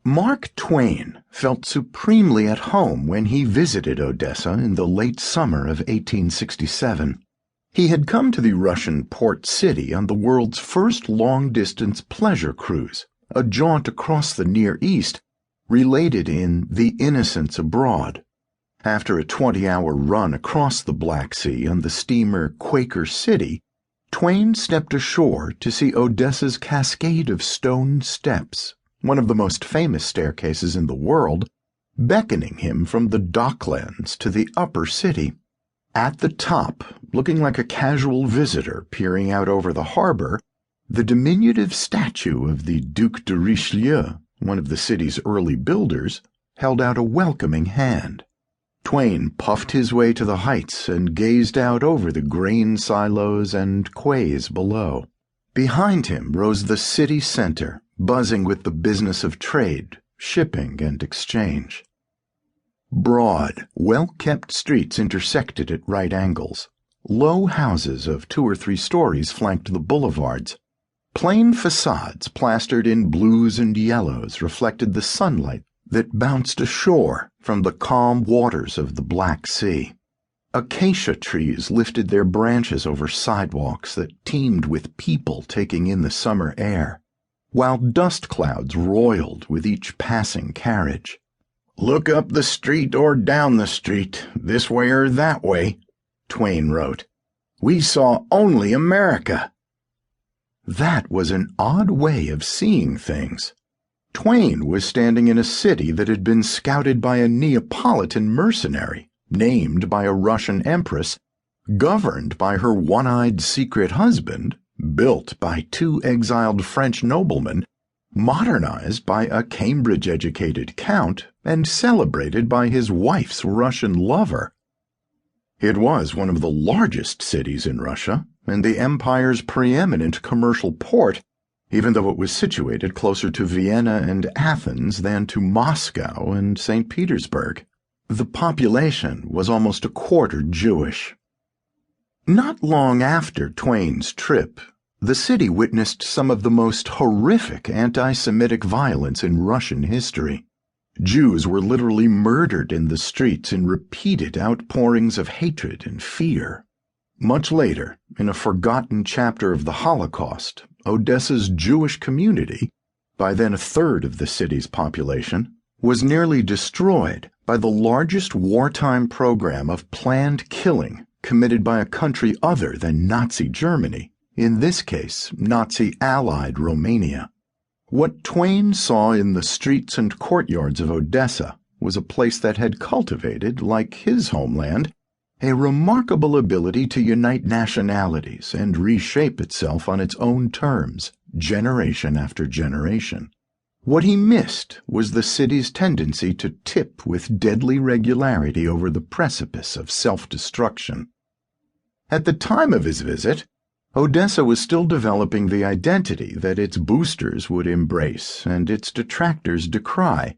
Mark Twain felt supremely at home when he visited Odessa in the late summer of 1867. He had come to the Russian port city on the world's first long-distance pleasure cruise, a jaunt across the Near East, related in The Innocents Abroad. After a 20-hour run across the Black Sea on the steamer Quaker City, Twain stepped ashore to see Odessa's cascade of stone steps, one of the most famous staircases in the world, beckoning him from the docklands to the upper city. At the top, looking like a casual visitor peering out over the harbor, the diminutive statue of the Duc de Richelieu, one of the city's early builders, held out a welcoming hand. Twain puffed his way to the heights and gazed out over the grain silos and quays below. Behind him rose the city center, buzzing with the business of trade, shipping, and exchange. Broad, well-kept streets intersected at right angles. Low houses of 2 or 3 stories flanked the boulevards. Plain facades plastered in blues and yellows reflected the sunlight that bounced ashore from the calm waters of the Black Sea. Acacia trees lifted their branches over sidewalks that teemed with people taking in the summer air, while dust clouds roiled with each passing carriage. "Look up the street or down the street, this way or that way," Twain wrote. "We saw only America." That was an odd way of seeing things. Twain was standing in a city that had been scouted by a Neapolitan mercenary, named by a Russian empress, governed by her one-eyed secret husband, built by 2 exiled French noblemen, modernized by a Cambridge-educated count, and celebrated by his wife's Russian lover. It was one of the largest cities in Russia, and the empire's preeminent commercial port, even though it was situated closer to Vienna and Athens than to Moscow and St. Petersburg. The population was almost a quarter Jewish. Not long after Twain's trip, the city witnessed some of the most horrific anti-Semitic violence in Russian history. Jews were literally murdered in the streets in repeated outpourings of hatred and fear. Much later, in a forgotten chapter of the Holocaust, Odessa's Jewish community, by then a third of the city's population, was nearly destroyed by the largest wartime program of planned killing committed by a country other than Nazi Germany, in this case, Nazi-allied Romania. What Twain saw in the streets and courtyards of Odessa was a place that had cultivated, like his homeland, a remarkable ability to unite nationalities and reshape itself on its own terms, generation after generation. What he missed was the city's tendency to tip with deadly regularity over the precipice of self-destruction. At the time of his visit, Odessa was still developing the identity that its boosters would embrace and its detractors decry,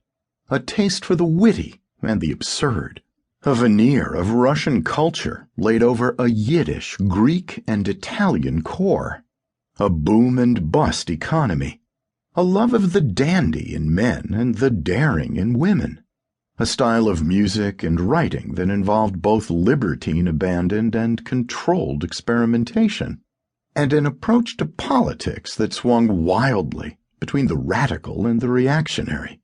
a taste for the witty and the absurd, a veneer of Russian culture laid over a Yiddish, Greek, and Italian core, a boom-and-bust economy, a love of the dandy in men and the daring in women, a style of music and writing that involved both libertine abandon and controlled experimentation, and an approach to politics that swung wildly between the radical and the reactionary.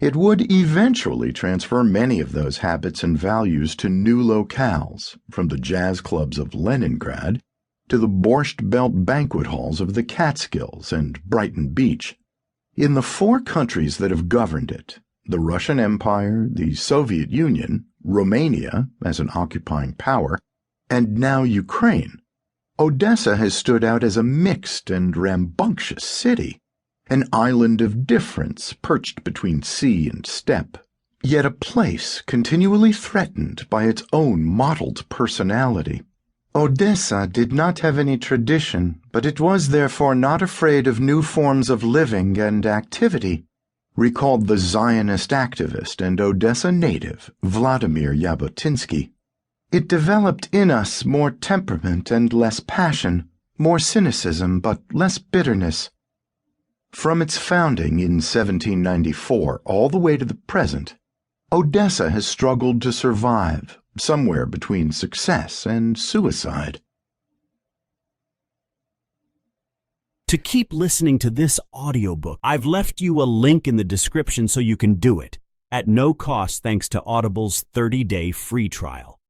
It would eventually transfer many of those habits and values to new locales, from the jazz clubs of Leningrad to the Borscht Belt banquet halls of the Catskills and Brighton Beach. In the 4 countries that have governed it, the Russian Empire, the Soviet Union, Romania as an occupying power, and now Ukraine, Odessa has stood out as a mixed and rambunctious city, an island of difference perched between sea and steppe, yet a place continually threatened by its own mottled personality. Odessa did not have any tradition, but it was therefore not afraid of new forms of living and activity, recalled the Zionist activist and Odessa native Vladimir Jabotinsky. It developed in us more temperament and less passion, more cynicism but less bitterness. From its founding in 1794 all the way to the present, Odessa has struggled to survive, somewhere between success and suicide. To keep listening to this audiobook, I've left you a link in the description so you can do it, at no cost thanks to Audible's 30-day free trial.